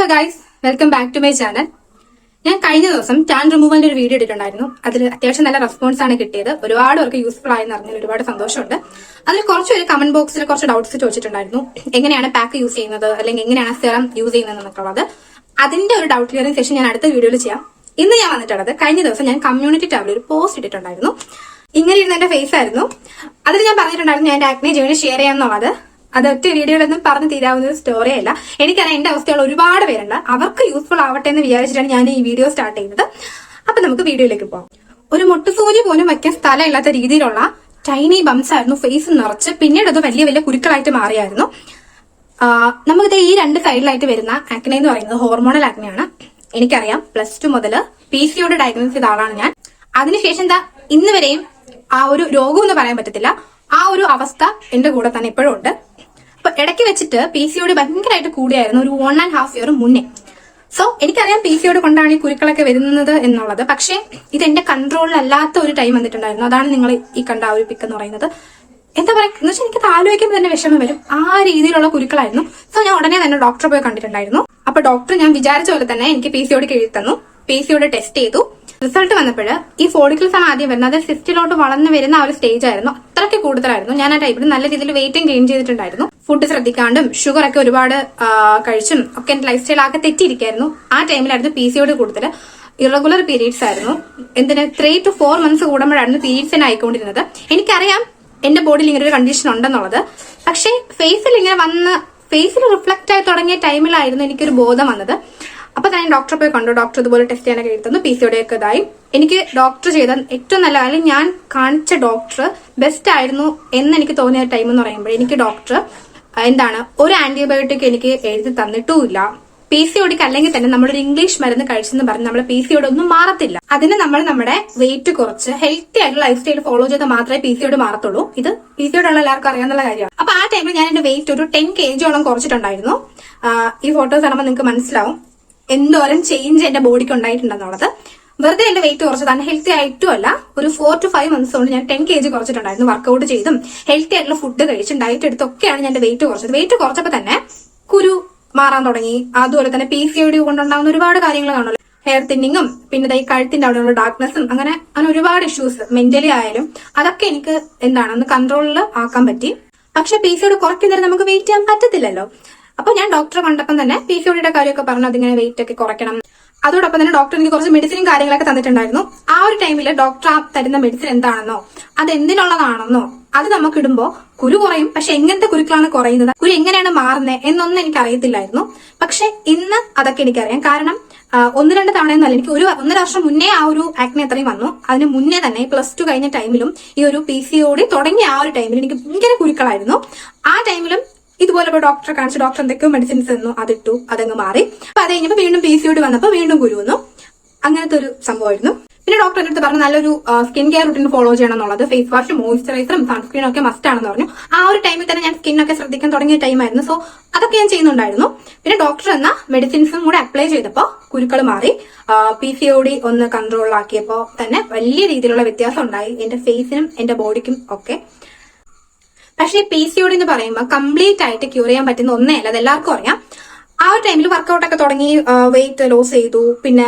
Hello guys, welcome back to my channel. ഞാൻ കഴിഞ്ഞ ദിവസം ടാൻ റിമൂവലിന്റെ ഒരു വീഡിയോ ഇട്ടിട്ടുണ്ടായിരുന്നു. അതിൽ അത്യാവശ്യം നല്ല റെസ്പോൺസ് ആണ് കിട്ടിയത്. ഒരുപാട് പേർക്ക് യൂസ്ഫുൾ ആയെന്ന് അറിഞ്ഞാൽ ഒരുപാട് സന്തോഷമുണ്ട്. അതിൽ കുറച്ചൊരു കമന്റ് ബോക്സിൽ കുറച്ച് ഡൗട്ട്സ് ചോദിച്ചിട്ടുണ്ടായിരുന്നു. എങ്ങനെയാണ് പാക്ക് യൂസ് ചെയ്യുന്നത്, അല്ലെങ്കിൽ എങ്ങനെയാണ് സെറം യൂസ് ചെയ്യുന്നത് എന്നൊക്കെയുള്ളത്. അതിന്റെ ഒരു ഡൗട്ട് ക്ലിയറിംഗ് സെഷൻ ഞാൻ അടുത്ത വീഡിയോയിൽ ചെയ്യാം. ഇന്ന് ഞാൻ വന്നിട്ടുള്ളത്, കഴിഞ്ഞ ദിവസം ഞാൻ കമ്മ്യൂണിറ്റി ടാബിൽ ഒരു പോസ്റ്റ് ഇട്ടിട്ടുണ്ടായിരുന്നു. ഇങ്ങനെ ഇരുന്ന എന്റെ ഫേസ് ആയിരുന്നു. അതിൽ ഞാൻ പറഞ്ഞിട്ടുണ്ടായിരുന്നു ഞാൻ എന്റെ ആക്നെ ജേർണി ഷെയർ ചെയ്യാന്നുള്ളത്. അത് ഒറ്റ വീഡിയോയിലൊന്നും പറഞ്ഞു തീരാവുന്ന ഒരു സ്റ്റോറിയല്ല. എനിക്കറിയാം എന്റെ അവസ്ഥയുള്ള ഒരുപാട് പേരുണ്ട്. അവർക്ക് യൂസ്ഫുൾ ആവട്ടെ എന്ന് വിചാരിച്ചിട്ടാണ് ഞാൻ ഈ വീഡിയോ സ്റ്റാർട്ട് ചെയ്യുന്നത്. അപ്പൊ നമുക്ക് വീഡിയോയിലേക്ക് പോകാം. ഒരു മുട്ടുസൂചി പോലും വയ്ക്കാൻ സ്ഥലമില്ലാത്ത രീതിയിലുള്ള ടൈനി ബംസ് ആയിരുന്നു ഫേസ് നിറച്ച്. പിന്നീട് അത് വലിയ വലിയ കുരുക്കളായിട്ട് മാറിയായിരുന്നു. നമുക്കിത് ഈ രണ്ട് സൈഡിലായിട്ട് വരുന്ന ആക്നെ എന്ന് പറയുന്നത് ഹോർമോണൽ ആക്നെയാണ്. എനിക്കറിയാം, +2 മുതൽ PCOD ഡയഗ്നോസ് ചെയ്ത ആളാണ് ഞാൻ. അതിനുശേഷം ഇന്ന് വരെയും ആ ഒരു രോഗം എന്ന് പറയാൻ പറ്റത്തില്ല, ആ ഒരു അവസ്ഥ എന്റെ കൂടെ തന്നെ ഇപ്പോഴും ഉണ്ട്. അപ്പൊ ഇടയ്ക്ക് വെച്ചിട്ട് PCOD ഭയങ്കരമായിട്ട് കൂടിയായിരുന്നു ഒരു 1.5 ഇയർ മുന്നേ. സോ എനിക്കറിയാം PCOD കൊണ്ടാണ് ഈ കുരുക്കളൊക്കെ വരുന്നത് എന്നുള്ളത്. പക്ഷെ ഇത് എന്റെ കൺട്രോളിലല്ലാത്ത ഒരു ടൈം വന്നിട്ടുണ്ടായിരുന്നു. അതാണ് നിങ്ങൾ ഈ കണ്ട ആ ഒരു പിക്ക് എന്ന് പറയുന്നത്. എന്താ പറയാ എന്ന് വെച്ചാൽ എനിക്ക് ആലോചിക്കുമ്പോൾ തന്നെ വിഷമം വരും. ആ രീതിയിലുള്ള കുരുക്കളായിരുന്നു. സോ ഞാൻ ഉടനെ തന്നെ ഡോക്ടറെ പോയി കണ്ടിട്ടുണ്ടായിരുന്നു. അപ്പൊ ഡോക്ടർ ഞാൻ വിചാരിച്ച പോലെ തന്നെ എനിക്ക് PCOD എഴുതി തന്നു. PCOD ടെസ്റ്റ് ചെയ്തു. റിസൾട്ട് വന്നപ്പോൾ ഈ ഫോളിക്കിൾസ് ആണ് ആദ്യം വരുന്നത്. അത് സിസ്റ്റിലോട്ട് വളർന്നു വരുന്ന ആ ഒരു സ്റ്റേജ് ആയിരുന്നു. അത്രയ്ക്ക് കൂടുതലായിരുന്നു. ഞാൻ ആ ടൈപ്പിൽ നല്ല രീതിയിൽ വെയിറ്റും ഗെയിൻ ചെയ്തിട്ടുണ്ടായിരുന്നു. ഫുഡ് ശ്രദ്ധിക്കാണ്ടും ഷുഗർ ഒക്കെ ഒരുപാട് കഴിച്ചും ഒക്കെ എന്റെ ലൈഫ് സ്റ്റൈൽ ആകെ തെറ്റിയിരിക്കായിരുന്നു. ആ ടൈമിലായിരുന്നു PCOD കൂടുതൽ. ഇറഗുലർ പീരീഡ്സ് ആയിരുന്നു. 3 to 4 months കൂടുമ്പോഴായിരുന്നു പീരീഡ്സ് തന്നെ ആയിക്കൊണ്ടിരുന്നത്. എനിക്കറിയാം എന്റെ ബോഡിയിൽ ഇങ്ങനെ ഒരു കണ്ടീഷൻ ഉണ്ടെന്നുള്ളത്. പക്ഷേ ഫേസിൽ ഇങ്ങനെ ഫേസിൽ റിഫ്ലക്ട് ആയി തുടങ്ങിയ ടൈമിലായിരുന്നു എനിക്കൊരു ബോധം വന്നത്. അപ്പൊ ഞാൻ ഡോക്ടറെ പോയി കണ്ടു. ഡോക്ടർ ഇതുപോലെ ടെസ്റ്റ് ചെയ്യാനൊക്കെ എഴുതുന്നു. PCOD ഒക്കെ ഇതായി. എനിക്ക് ഡോക്ടർ ചെയ്ത ഏറ്റവും നല്ല കാര്യം, ഞാൻ കാണിച്ച ഡോക്ടർ ബെസ്റ്റ് ആയിരുന്നു എന്ന് എനിക്ക് തോന്നിയ ടൈം എന്ന് പറയുമ്പോൾ എനിക്ക് ഡോക്ടർ ഒരു ആന്റിബയോട്ടിക് എനിക്ക് എഴുതി തന്നിട്ടുമില്ല. PCOD അല്ലെങ്കിൽ തന്നെ നമ്മളൊരു ഇംഗ്ലീഷ് മരുന്ന് കഴിച്ചെന്ന് പറഞ്ഞ് നമ്മുടെ PCOD ഒന്നും മാറത്തില്ല. അതിന് നമ്മൾ നമ്മുടെ വെയിറ്റ് കുറച്ച് ഹെൽത്തി ആയിട്ടുള്ള ലൈഫ് സ്റ്റൈൽ ഫോളോ ചെയ്താൽ മാത്രമേ PCOD മാറത്തുള്ളൂ. ഇത് PCOD ഉള്ള എല്ലാവർക്കും അറിയാവുന്ന കാര്യമാണ്. അപ്പൊ ആ ടൈമിൽ ഞാൻ എന്റെ വെയിറ്റ് ഒരു 10 kg കുറച്ചിട്ടുണ്ടായിരുന്നു. ഈ ഫോട്ടോസ് കാണുമ്പോൾ നിങ്ങൾക്ക് മനസ്സിലാവും എന്തോരം ചേഞ്ച് എന്റെ ബോഡിക്ക് ഉണ്ടായിട്ടുണ്ടെന്നുള്ളത്. വെറുതെ എന്റെ വെയിറ്റ് കുറച്ചതാണ്, ഹെൽത്തി ആയിട്ടും അല്ല. ഒരു 4 to 5 months കൊണ്ട് ഞാൻ 10 kg കുറച്ചിട്ടുണ്ടായിരുന്നു. വർക്കൗട്ട് ചെയ്തും ഹെൽത്തി ആയിട്ടുള്ള ഫുഡ് കഴിച്ചും ഡയറ്റ് എടുത്തൊക്കെയാണ് ഞാൻ എന്റെ വെയിറ്റ് കുറച്ചത്. വെയിറ്റ് കുറച്ചപ്പോൾ തന്നെ കുരു മാറാൻ തുടങ്ങി. അതുപോലെ തന്നെ PCOD കൊണ്ടുണ്ടാകുന്ന ഒരുപാട് കാര്യങ്ങൾ കാണുമല്ലോ. ഹെയർ തിന്നിങ്ങും പിന്നെ ഈ കഴുത്തിന്റെ അവിടെയുള്ള ഡാർക്ക്നെസ്സും അങ്ങനെ ഒരുപാട് ഇഷ്യൂസ് മെന്റലി ആയാലും അതൊക്കെ എനിക്ക് ഒന്ന് കൺട്രോളിൽ ആക്കാൻ പറ്റി. പക്ഷെ PCOD കുറയ്ക്കുന്നേരം നമുക്ക് വെയിറ്റ് ചെയ്യാൻ പറ്റത്തില്ലല്ലോ. അപ്പൊ ഞാൻ ഡോക്ടറെ കണ്ടപ്പം തന്നെ PCOD കാര്യമൊക്കെ പറഞ്ഞു അതിങ്ങനെ വെയിറ്റ് ഒക്കെ കുറയ്ക്കണം. അതോടൊപ്പം തന്നെ ഡോക്ടർ എനിക്ക് കുറച്ച് മെഡിസിനും കാര്യങ്ങളൊക്കെ തന്നിട്ടുണ്ടായിരുന്നു. ആ ഒരു ടൈമിൽ ഡോക്ടർ ആ തരുന്ന മെഡിസിൻ എന്താണെന്നോ അത് എന്തിനുള്ളതാണെന്നോ അത് നമുക്ക് ഇടുമ്പോ കുരു കുറയും. പക്ഷെ എങ്ങനത്തെ കുരുക്കളാണ് കുറയുന്നത്, കുരു എങ്ങനെയാണ് മാറുന്നത് എന്നൊന്നും എനിക്ക് അറിയത്തില്ലായിരുന്നു. പക്ഷെ ഇന്ന് അതൊക്കെ എനിക്കറിയാം. കാരണം 1-2 തവണയൊന്നുമല്ല, എനിക്ക് 1.5 വർഷം മുന്നേ ആ ഒരു ആക്നെ അത്രയും വന്നു. അതിന് മുന്നേ തന്നെ +2 കഴിഞ്ഞ ടൈമിലും ഈ ഒരു PCOD തുടങ്ങിയ ആ ഒരു ടൈമിൽ എനിക്ക് ഭയങ്കര കുരുക്കളായിരുന്നു. ആ ടൈമിലും ഇതുപോലെ ഡോക്ടറെ കാണിച്ചു. ഡോക്ടർ എന്തൊക്കെയോ മെഡിസിൻസ് തന്നു, അതിട്ടു, അതങ്ങ് മാറി. അപ്പൊ അത് കഴിഞ്ഞപ്പോൾ വീണ്ടും PCOD വന്നപ്പോൾ വീണ്ടും കുരു വന്നു. അങ്ങനത്തെ ഒരു സംഭവമായിരുന്നു. പിന്നെ ഡോക്ടർ എന്റെ അടുത്ത് പറഞ്ഞു നല്ലൊരു സ്കിൻ കെയർ റുട്ടീൻ ഫോളോ ചെയ്യണം എന്നുള്ളത്. ഫേസ് വാഷ്, മോയിസ്ചറൈസറും സൺസ്ക്രീനും ഒക്കെ മസ്റ്റ് ആണെന്ന് പറഞ്ഞു. ആ ഒരു ടൈമിൽ തന്നെ ഞാൻ സ്കിന്നൊക്കെ ശ്രദ്ധിക്കാൻ തുടങ്ങിയ ടൈമായിരുന്നു. സോ അതൊക്കെ ഞാൻ ചെയ്യുന്നുണ്ടായിരുന്നു. പിന്നെ ഡോക്ടർ എന്ന മെഡിസിൻസും കൂടെ അപ്ലൈ ചെയ്തപ്പോൾ കുരുക്കൾ മാറി. PCOD ഒന്ന് കൺട്രോളിലാക്കിയപ്പോൾ തന്നെ വലിയ രീതിയിലുള്ള വ്യത്യാസം ഉണ്ടായി എന്റെ ഫേസിനും എന്റെ ബോഡിക്കും ഒക്കെ. പക്ഷേ PCOD എന്ന് പറയുമ്പോൾ കംപ്ലീറ്റ് ആയിട്ട് ക്യൂർ ചെയ്യാൻ പറ്റുന്ന ഒന്നേ അല്ല, അത് എല്ലാവർക്കും അറിയാം. ആ ഒരു ടൈമിൽ വർക്കൗട്ട് ഒക്കെ തുടങ്ങി, വെയിറ്റ് ലോസ് ചെയ്തു, പിന്നെ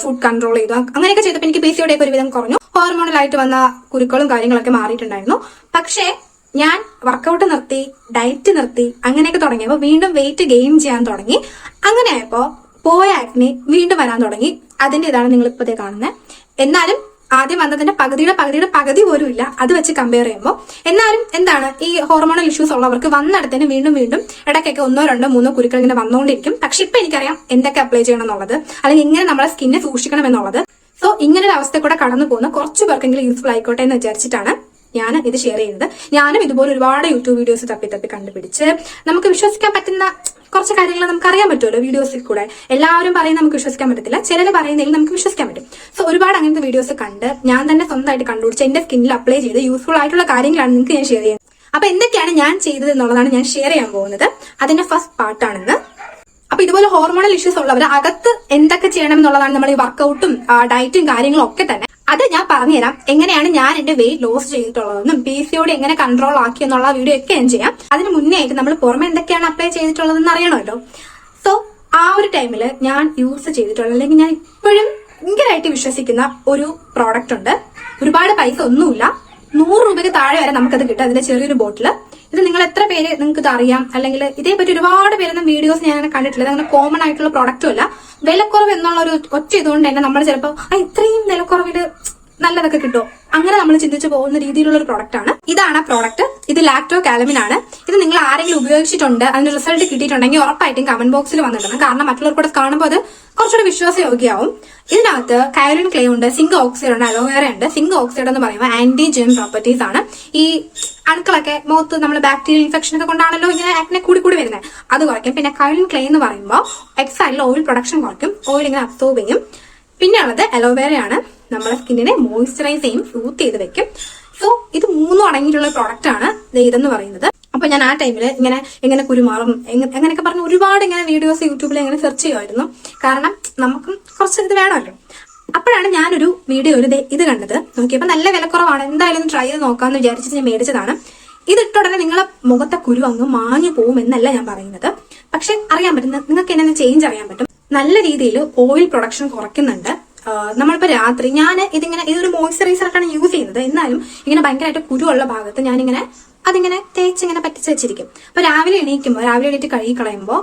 ഫുഡ് കൺട്രോൾ ചെയ്തു, അങ്ങനെയൊക്കെ ചെയ്തപ്പോൾ എനിക്ക് PCOD ഒക്കെ ഒരുവിധം കുറഞ്ഞു. ഹോർമോണലായിട്ട് വന്ന കുരുക്കളും കാര്യങ്ങളൊക്കെ മാറിയിട്ടുണ്ടായിരുന്നു. പക്ഷേ ഞാൻ വർക്കൗട്ട് നിർത്തി, ഡയറ്റ് നിർത്തി, അങ്ങനെയൊക്കെ തുടങ്ങിയപ്പോൾ വീണ്ടും വെയിറ്റ് ഗെയിൻ ചെയ്യാൻ തുടങ്ങി. അങ്ങനെ ആയപ്പോ പോയ ആക്നെ വീണ്ടും വരാൻ തുടങ്ങി. അതിന്റെ ഇതാണ് നിങ്ങൾ ഇപ്പോഴത്തെ കാണുന്നത്. എന്നാലും ആദ്യം വന്നതിന്റെ പകുതി പോലും ഇല്ല അത് വെച്ച് കമ്പയർ ചെയ്യുമ്പോൾ. എന്നാലും ഈ ഹോർമോണൽ ഇഷ്യൂസ് ഉള്ളവർക്ക് വന്നിടത്തിന് വീണ്ടും ഇടയ്ക്കൊക്കെ 1, 2, 3 കുരുക്കൾ ഇങ്ങനെ വന്നുകൊണ്ടിരിക്കും. പക്ഷെ ഇപ്പൊ എനിക്കറിയാം എന്തൊക്കെ അപ്ലൈ ചെയ്യണം എന്നുള്ളത്, അല്ലെങ്കിൽ എങ്ങനെ നമ്മളെ സ്കിന്നെ സൂക്ഷിക്കണം എന്നുള്ളത്. സോ ഇങ്ങനെ ഒരു അവസ്ഥ കൂടെ കടന്നു പോകുന്ന കുറച്ച് പേർക്കെങ്കിലും യൂസ്ഫുൾ ആയിക്കോട്ടെ എന്ന് വിചാരിച്ചിട്ടാണ് ഞാൻ ഇത് ഷെയർ ചെയ്യുന്നത്. ഞാനും ഇതുപോലെ ഒരുപാട് യൂട്യൂബ് വീഡിയോസ് തപ്പി കണ്ടുപിടിച്ച് നമുക്ക് വിശ്വസിക്കാൻ പറ്റുന്ന കുറച്ച് കാര്യങ്ങൾ നമുക്ക് അറിയാൻ പറ്റുമല്ലോ വീഡിയോസിൽ കൂടെ. എല്ലാവരും പറയുന്നത് നമുക്ക് വിശ്വസിക്കാൻ പറ്റത്തില്ല, ചിലർ പറയുന്നതിൽ നമുക്ക് വിശ്വസിക്കാൻ പറ്റും. സോ ഒരുപാട് അങ്ങനത്തെ വീഡിയോസ് കണ്ട് ഞാൻ തന്നെ സ്വന്തമായിട്ട് കണ്ടുപിടിച്ച് എന്റെ സ്കിന്നിൽ അപ്ലൈ ചെയ്ത് യൂസ്ഫുൾ ആയിട്ടുള്ള കാര്യങ്ങളാണ് നിങ്ങൾക്ക് ഞാൻ ഷെയർ ചെയ്യുന്നത്. അപ്പൊ എന്തൊക്കെയാണ് ഞാൻ ചെയ്തത് എന്നുള്ളതാണ് ഞാൻ ഷെയർ ചെയ്യാൻ പോകുന്നത്. അതിന്റെ ഫസ്റ്റ് പാർട്ടാണെന്ന്. അപ്പൊ ഇതുപോലെ ഹോർമോണൽ ഇഷ്യൂസ് ഉള്ളവർ അകത്ത് എന്തൊക്കെ ചെയ്യണം എന്നുള്ളതാണ് നമ്മൾ ഈ വർക്കൗട്ടും ഡയറ്റും കാര്യങ്ങളും ഒക്കെ തന്നെ. അത് ഞാൻ പറഞ്ഞുതരാം. എങ്ങനെയാണ് ഞാൻ എന്റെ വെയിറ്റ് ലോസ് ചെയ്തിട്ടുള്ളതെന്നും PCOD എങ്ങനെ കൺട്രോൾ ആക്കി എന്നുള്ള വീഡിയോ ഒക്കെ ഞാൻ ചെയ്യാം. അതിന് മുന്നേ ആയിട്ട് നമ്മൾ പുറമെ എന്തൊക്കെയാണ് അപ്ലൈ ചെയ്തിട്ടുള്ളതെന്ന് അറിയണമല്ലോ. സോ ആ ഒരു ടൈമിൽ ഞാൻ യൂസ് ചെയ്തിട്ടുള്ള അല്ലെങ്കിൽ ഞാൻ ഇപ്പോഴും ഭയങ്കരമായിട്ട് വിശ്വസിക്കുന്ന ഒരു പ്രോഡക്റ്റ് ഉണ്ട്. ഒരുപാട് പൈസ ഒന്നുമില്ല, 100 രൂപയ്ക്ക് താഴെ വരെ നമുക്കത് കിട്ടും. അതിന്റെ ചെറിയൊരു ബോട്ടില്. ഇത് നിങ്ങൾ എത്ര പേര് നിങ്ങൾക്ക് ഇത് അറിയാം, അല്ലെങ്കിൽ ഇതേപറ്റി ഒരുപാട് പേരൊന്നും വീഡിയോസ് ഞാൻ അങ്ങനെ കണ്ടിട്ടില്ല. അങ്ങനെ കോമൺ ആയിട്ടുള്ള പ്രോഡക്റ്റും അല്ല. വിലക്കുറവ് എന്നുള്ള ഒരു ഒറ്റ ഇതുകൊണ്ട് തന്നെ നമ്മൾ ചിലപ്പോൾ ഇത്രയും വിലക്കുറവില് നല്ലതൊക്കെ കിട്ടും അങ്ങനെ നമ്മൾ ചിന്തിച്ചു പോകുന്ന രീതിയിലുള്ള ഒരു പ്രോഡക്റ്റ് ആണ്. ഇതാണ് ആ പ്രോഡക്റ്റ്. ഇത് ലാക്ടോ കാലമിൻ ആണ്. ഇത് നിങ്ങൾ ആരെങ്കിലും ഉപയോഗിച്ചിട്ടുണ്ട്, അതിന്റെ റിസൾട്ട് കിട്ടിയിട്ടുണ്ടെങ്കിൽ ഉറപ്പായിട്ടും കമന്റ് ബോക്സിൽ വന്നിടണം. കാരണം മറ്റുള്ളവർ കൂടെ കാണുമ്പോൾ അത് കുറച്ചുകൂടെ വിശ്വാസയോഗ്യമാവും. ഇതിനകത്ത് കയലിൻ ക്ലേ ഉണ്ട്, സിങ്ക് ഓക്സൈഡ് ഉണ്ട്, അലോവേറ ഉണ്ട്. സിങ്ക് ഓക്സൈഡ് എന്ന് പറയുമ്പോൾ ആന്റി ജെം പ്രോപ്പർട്ടീസ് ആണ്. ഈ അണുക്കളൊക്കെ മുഖത്ത് നമ്മൾ ബാക്ടീരിയൽ ഇൻഫെക്ഷൻ ഒക്കെ കൊണ്ടാണല്ലോ ഇങ്ങനെ ആക്നെ കൂടി വരുന്നത്, അത് കുറയ്ക്കും. പിന്നെ കയലിൻ ക്ലേ എന്ന് പറയുമ്പോൾ എക്സൈഡിൽ ഓയിൽ പ്രൊഡക്ഷൻ കുറയ്ക്കും, ഓയിൽ ഇങ്ങനെ അബ്സോർബ് ചെയ്യും. പിന്നെ ഉള്ളത് അലോവേറ ആണ്, നമ്മുടെ സ്കിന്നിനെ മോയിസ്ചറൈസ് ചെയ്യും, സൂത്ത് ചെയ്ത് വെക്കും. സോ ഇത് 3 അടങ്ങിയിട്ടുള്ള പ്രോഡക്റ്റ് ആണ് ഇതെന്ന് പറയുന്നത്. അപ്പൊ ഞാൻ ആ ടൈമിൽ എങ്ങനെ കുരുമാറും എങ്ങനെയൊക്കെ പറഞ്ഞ് ഒരുപാട് ഇങ്ങനെ വീഡിയോസ് യൂട്യൂബിൽ ഇങ്ങനെ സെർച്ച് ചെയ്യുമായിരുന്നു. കാരണം നമുക്കും കുറച്ച് ഇത് വേണമല്ലോ. അപ്പോഴാണ് ഞാനൊരു വീഡിയോ ഇത് കണ്ടത്. നോക്കിയപ്പോ നല്ല വിലക്കുറവാണ്, എന്തായാലും ട്രൈ ചെയ്ത് നോക്കാമെന്ന് വിചാരിച്ചിട്ട് ഞാൻ മേടിച്ചതാണ്. ഇതിട്ട ഉടനെ നിങ്ങളെ മുഖത്തെ കുരു അങ്ങ് മാഞ്ഞു പോകും എന്നല്ല ഞാൻ പറയുന്നത്. പക്ഷെ അറിയാൻ പറ്റും, നിങ്ങൾക്ക് എന്നെ ചേഞ്ച് അറിയാൻ പറ്റും. നല്ല രീതിയിൽ ഓയിൽ പ്രൊഡക്ഷൻ കുറയ്ക്കുന്നുണ്ട്. നമ്മളിപ്പോ രാത്രി ഇതൊരു മോയിസ്ചറൈസർ ആയിട്ടാണ് യൂസ് ചെയ്യുന്നത്. എന്നാലും ഇങ്ങനെ ഭയങ്കരമായിട്ട് കുരുവുള്ള ഭാഗത്ത് ഞാനിങ്ങനെ അതിങ്ങനെ തേച്ചിങ്ങനെ പറ്റിച്ച് വെച്ചിരിക്കും. അപ്പൊ രാവിലെ എണീറ്റ് കഴുകി കളയുമ്പോൾ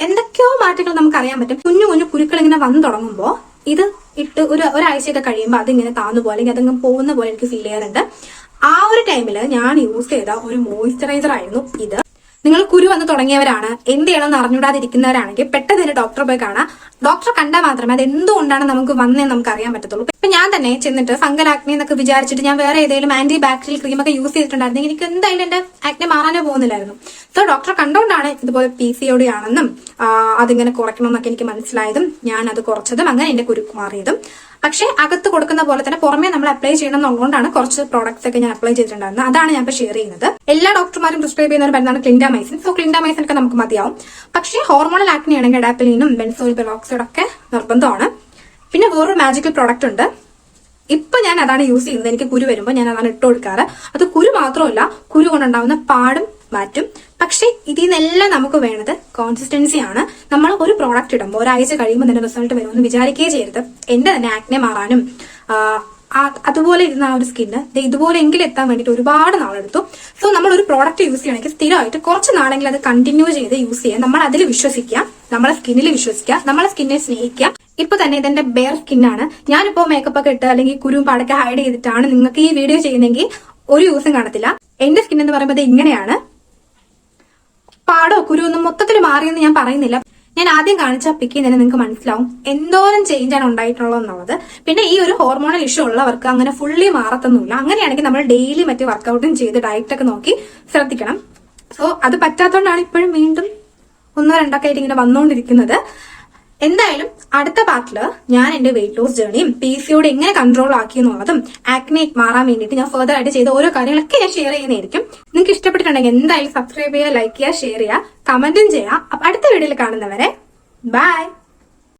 എന്തൊക്കെയോ മാറ്റങ്ങൾ നമുക്ക് അറിയാൻ പറ്റും. കുഞ്ഞു കുരുക്കൾ ഇങ്ങനെ വന്നു തുടങ്ങുമ്പോൾ ഇത് ഇട്ട് ഒരാഴ്ചയൊക്കെ കഴിയുമ്പോൾ അതിങ്ങനെ താന്നു പോലെ അല്ലെങ്കിൽ അതങ്ങ് പോകുന്ന പോലെ എനിക്ക് ഫീൽ ചെയ്യാറുണ്ട്. ആ ഒരു ടൈമിൽ ഞാൻ യൂസ് ചെയ്ത ഒരു മോയിസ്ചറൈസർ ആയിരുന്നു ഇത്. നിങ്ങൾ കുരു വന്ന് തുടങ്ങിയവരാണ്, എന്ത് ചെയ്യണമെന്ന് അറിഞ്ഞൂടാതിരിക്കുന്നവരാണെങ്കിൽ പെട്ടെന്ന് തന്നെ ഡോക്ടറെ പോയി കാണാം. ഡോക്ടറെ കണ്ടാൽ മാത്രമേ അത് എന്തുകൊണ്ടാണ് നമുക്ക് വന്നതെന്ന് നമുക്ക് അറിയാൻ പറ്റത്തുള്ളൂ. ഇപ്പൊ ഞാൻ തന്നെ ചെന്നിട്ട് ഫംഗൽ ആക്നെ എന്നൊക്കെ വിചാരിച്ചിട്ട് ഞാൻ വേറെ ഏതെങ്കിലും ആന്റി ബാക്ടീരിയൽ ക്രീം ഒക്കെ യൂസ് ചെയ്തിട്ടുണ്ടായിരുന്നെങ്കിൽ എനിക്ക് എന്തായാലും എന്റെ ആക്നെ മാറാനേ പോകുന്നില്ലായിരുന്നു. സോ ഡോക്ടറെ കണ്ടുകൊണ്ടാണ് ഇതുപോലെ PCOD ആണെന്നും അതിങ്ങനെ കുറയ്ക്കണമെന്നൊക്കെ എനിക്ക് മനസ്സിലായതും ഞാൻ അത് കുറച്ചതും അങ്ങനെ എന്റെ കുരു മാറിയതും. പക്ഷെ അകത്ത് കൊടുക്കുന്ന പോലെ തന്നെ പുറമേ നമ്മൾ അപ്ലൈ ചെയ്യണം എന്നുള്ളതുകൊണ്ടാണ് കുറച്ച് പ്രോഡക്ട്സ് ഒക്കെ ഞാൻ അപ്ലൈ ചെയ്തിട്ടുണ്ടായിരുന്നത്. അതാണ് ഞാൻ ഇപ്പൊ ഷെയർ ചെയ്യുന്നത്. എല്ലാ ഡോക്ടർമാരും പ്രിസ്ക്രൈബ് ചെയ്യുന്ന ഒരു മരുന്നാണ് ക്ലിൻഡാമൈസിൻ. സോ ക്ലിൻഡാമൈസിൻ ഒക്കെ നമുക്ക് മതിയാവും. പക്ഷേ ഹോർമോണൽ ആക്നെ ആണെങ്കിൽ അഡാപ്പലിനും ബെൻസോയിൽ പെറോക്സൈഡ് ഒക്കെ നിർബന്ധമാണ്. പിന്നെ വേറൊരു മാജിക്കൽ പ്രോഡക്റ്റ് ഉണ്ട്. ഇപ്പൊ ഞാൻ അതാണ് യൂസ് ചെയ്യുന്നത്. എനിക്ക് കുരു വരുമ്പോൾ ഞാൻ അതാണ് ഇട്ട് കൊടുക്കാറ്. അത് കുരു മാത്രമല്ല, കുരു കൊണ്ടുണ്ടാവുന്ന പാടും മാറ്റും. പക്ഷെ ഇതിൽ നിന്നെല്ലാം നമുക്ക് വേണ്ടത് കോൺസിസ്റ്റൻസി ആണ്. നമ്മൾ ഒരു പ്രോഡക്റ്റ് ഇടുമ്പോൾ ഒരാഴ്ച കഴിയുമ്പോൾ തന്നെ റിസൾട്ട് വരുമെന്ന് വിചാരിക്കുകയേ ചെയ്യരുത്. എന്റെ തന്നെ ആക്നെ മാറാനും അതുപോലെ ഇരുന്ന ആ ഒരു സ്കിന്ന് ഇതുപോലെ എങ്കിലും എത്താൻ വേണ്ടിയിട്ട് ഒരുപാട് നാളെടുത്തു. സോ നമ്മൾ ഒരു പ്രോഡക്റ്റ് യൂസ് ചെയ്യണമെങ്കിൽ സ്ഥിരമായിട്ട് കുറച്ച് നാളെങ്കിലും അത് കണ്ടിന്യൂ ചെയ്ത് യൂസ് ചെയ്യാം. നമ്മൾ അതിൽ വിശ്വസിക്കുക, നമ്മളെ സ്കിന്നിൽ വിശ്വസിക്കുക, നമ്മളെ സ്കിന്നെ സ്നേഹിക്കുക. ഇപ്പൊ തന്നെ ഇതെന്റെ ബെയർ സ്കിന്നാണ്. ഞാനിപ്പോ മേക്കപ്പ് ഒക്കെ ഇട്ട് അല്ലെങ്കിൽ കുരുവും പാടൊക്കെ ഹൈഡ് ചെയ്തിട്ടാണ് നിങ്ങൾക്ക് ഈ വീഡിയോ ചെയ്യുന്നെങ്കിൽ ഒരു യൂസും കാണത്തില്ല. എന്റെ സ്കിൻ എന്ന് പറയുമ്പോൾ ഇങ്ങനെയാണ്. പാടോ കുരു ഒന്നും മൊത്തത്തിൽ മാറിയെന്ന് ഞാൻ പറയുന്നില്ല. ഞാൻ ആദ്യം കാണിച്ച പിക്കിൽ തന്നെ നിങ്ങൾക്ക് മനസ്സിലാവും എന്തോരം ചേഞ്ച് ആണ് ഉണ്ടായിട്ടുള്ളത് എന്നുള്ളത്. പിന്നെ ഈ ഒരു ഹോർമോണൽ ഇഷ്യൂ ഉള്ളവർക്ക് അങ്ങനെ ഫുള്ളി മാറത്തൊന്നുമില്ല. അങ്ങനെയാണെങ്കിൽ നമ്മൾ ഡെയിലി മറ്റു വർക്കൗട്ടും ചെയ്ത് ഡയറ്റ് ഒക്കെ നോക്കി ശ്രദ്ധിക്കണം. സോ അത് പറ്റാത്തതുകൊണ്ടാണ് ഇപ്പോഴും വീണ്ടും 1-2 ഒക്കെ ആയിട്ട് ഇങ്ങനെ വന്നുകൊണ്ടിരിക്കുന്നത്. എന്തായാലും അടുത്ത പാർട്ടില് ഞാൻ എന്റെ വെയിറ്റ് ലോസ് ജേർണിയും PCOD എങ്ങനെ കൺട്രോൾ ആക്കി എന്നുള്ളതും ആക്നെ മാറാൻ വേണ്ടിയിട്ട് ഞാൻ ഫർദർ ആയിട്ട് ചെയ്ത ഓരോ കാര്യങ്ങളൊക്കെ ഞാൻ ഷെയർ ചെയ്യുന്നതായിരിക്കും. നിങ്ങൾക്ക് ഇഷ്ടപ്പെട്ടിട്ടുണ്ടെങ്കിൽ എന്തായാലും സബ്സ്ക്രൈബ് ചെയ്യുക, ലൈക്ക് ചെയ്യുക, ഷെയർ ചെയ്യുക, കമന്റും ചെയ്യുക. അപ്പൊ അടുത്ത വീഡിയോയിൽ കാണുന്നവരെ ബൈ.